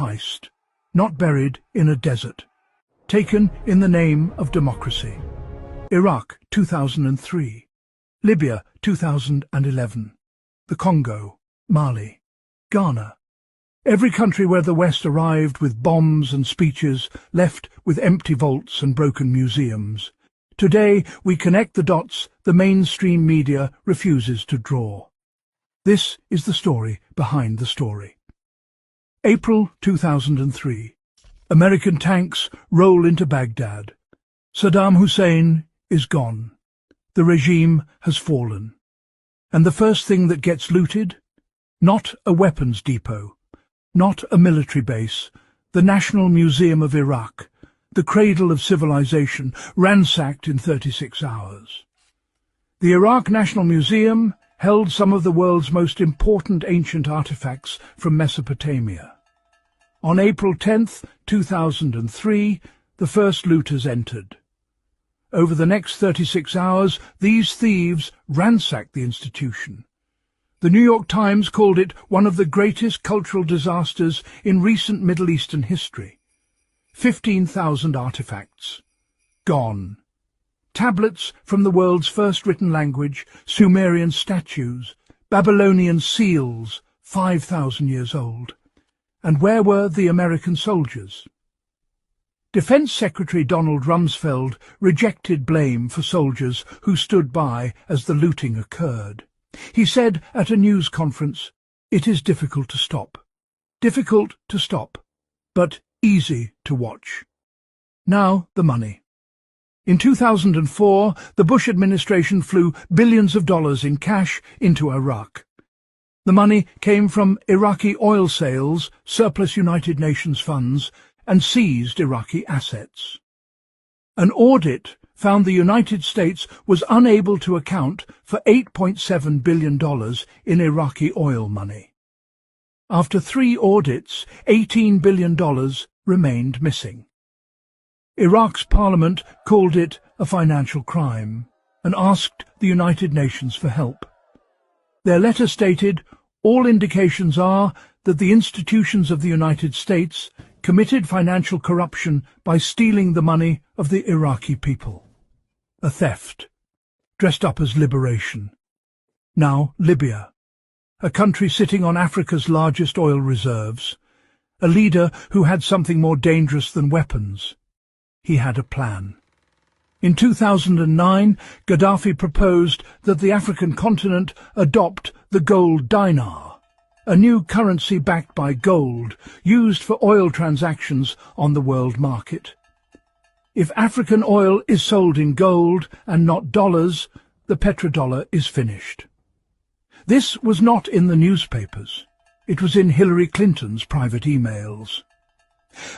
heist, not buried in a desert, taken in the name of democracy. Iraq, 2003. Libya, 2011. The Congo, Mali, Ghana. Every country where the West arrived with bombs and speeches, left with empty vaults and broken museums. Today we connect the dots the mainstream media refuses to draw. This is the story behind the story. April 2003. American tanks roll into Baghdad. Saddam Hussein is gone. The regime has fallen. And the first thing that gets looted? Not a weapons depot, not a military base, the National Museum of Iraq, the cradle of civilization, ransacked in 36 hours. The Iraq National Museum held some of the world's most important ancient artifacts from Mesopotamia. On April 10, 2003, the first looters entered. Over the next 36 hours, these thieves ransacked the institution. The New York Times called it one of the greatest cultural disasters in recent Middle Eastern history. 15,000 artifacts. Gone. Tablets from the world's first written language, Sumerian statues, Babylonian seals, 5,000 years old. And where were the American soldiers? Defense Secretary Donald Rumsfeld rejected blame for soldiers who stood by as the looting occurred. He said at a news conference, "It is difficult to stop. Difficult to stop, but easy to watch." Now the money. In 2004, the Bush administration flew billions of dollars in cash into Iraq. The money came from Iraqi oil sales, surplus United Nations funds, and seized Iraqi assets. An audit found the United States was unable to account for $8.7 billion in Iraqi oil money. After 3 audits, $18 billion remained missing. Iraq's parliament called it a financial crime and asked the United Nations for help. Their letter stated, "All indications are that the institutions of the United States committed financial corruption by stealing the money of the Iraqi people." A theft, dressed up as liberation. Now Libya, a country sitting on Africa's largest oil reserves, a leader who had something more dangerous than weapons. He had a plan. In 2009, Gaddafi proposed that the African continent adopt the gold dinar, a new currency backed by gold, used for oil transactions on the world market. If African oil is sold in gold and not dollars, the petrodollar is finished. This was not in the newspapers. It was in Hillary Clinton's private emails.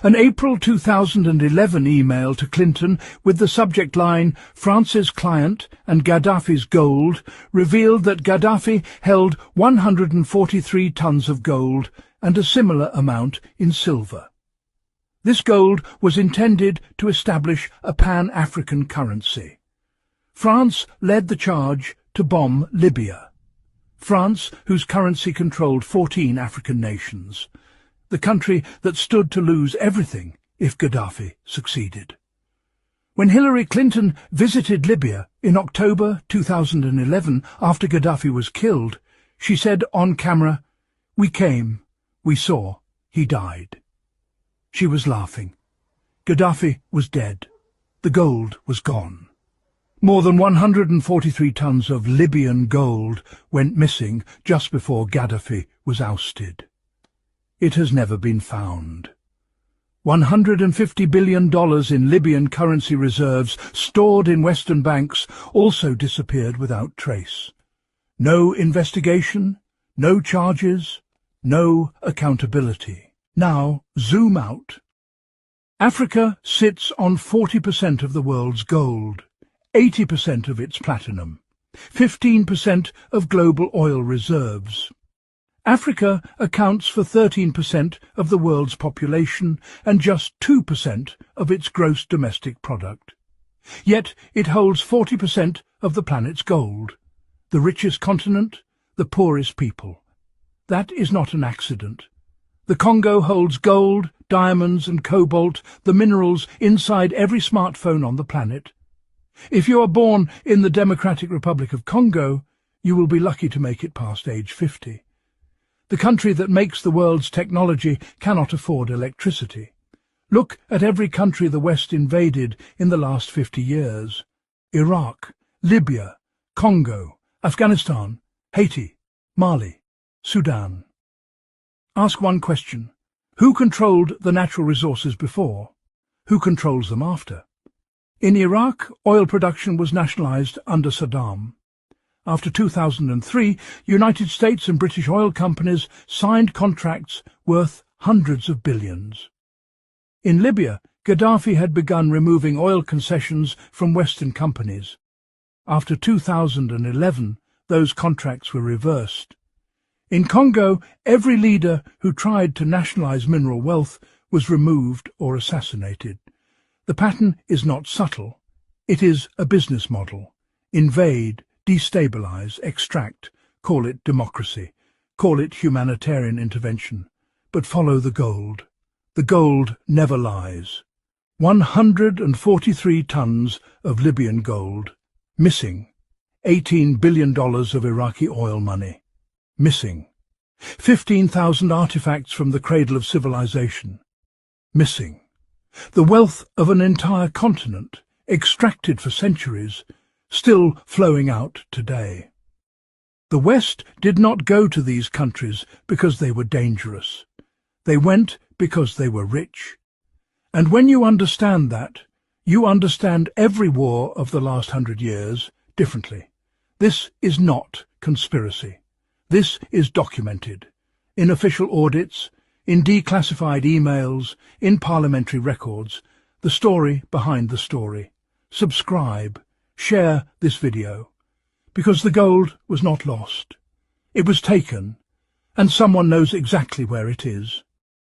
An April 2011 email to Clinton with the subject line, "France's client and Gaddafi's gold," revealed that Gaddafi held 143 tons of gold and a similar amount in silver. This gold was intended to establish a pan-African currency. France led the charge to bomb Libya. France, whose currency controlled 14 African nations. The country that stood to lose everything if Gaddafi succeeded. When Hillary Clinton visited Libya in October 2011 after Gaddafi was killed, she said on camera, "We came, we saw, he died." She was laughing. Gaddafi was dead. The gold was gone. More than 143 tons of Libyan gold went missing just before Gaddafi was ousted. It has never been found. $150 billion in Libyan currency reserves stored in Western banks also disappeared without trace. No investigation, no charges, no accountability. Now, zoom out. Africa sits on 40% of the world's gold, 80% of its platinum, 15% of global oil reserves. Africa accounts for 13% of the world's population and just 2% of its gross domestic product. Yet it holds 40% of the planet's gold, the richest continent, the poorest people. That is not an accident. The Congo holds gold, diamonds and cobalt, the minerals inside every smartphone on the planet. If you are born in the Democratic Republic of Congo, you will be lucky to make it past age 50. The country that makes the world's technology cannot afford electricity. Look at every country the West invaded in the last 50 years. Iraq, Libya, Congo, Afghanistan, Haiti, Mali, Sudan. Ask one question. Who controlled the natural resources before? Who controls them after? In Iraq, oil production was nationalized under Saddam. After 2003, United States and British oil companies signed contracts worth hundreds of billions. In Libya, Gaddafi had begun removing oil concessions from Western companies. After 2011, those contracts were reversed. In Congo, every leader who tried to nationalize mineral wealth was removed or assassinated. The pattern is not subtle. It is a business model. Invade, destabilize, extract, call it democracy, call it humanitarian intervention, but follow the gold. The gold never lies. 143 tons of Libyan gold, missing. $18 billion of Iraqi oil money, missing. 15,000 artifacts from the cradle of civilization, missing. The wealth of an entire continent, extracted for centuries, still flowing out today. The West did not go to these countries because they were dangerous. They went because they were rich. And when you understand that, you understand every war of the last 100 years differently. This is not conspiracy. This is documented in official audits, in declassified emails, in parliamentary records, the story behind the story. Subscribe, share this video, because the gold was not lost. It was taken, and someone knows exactly where it is.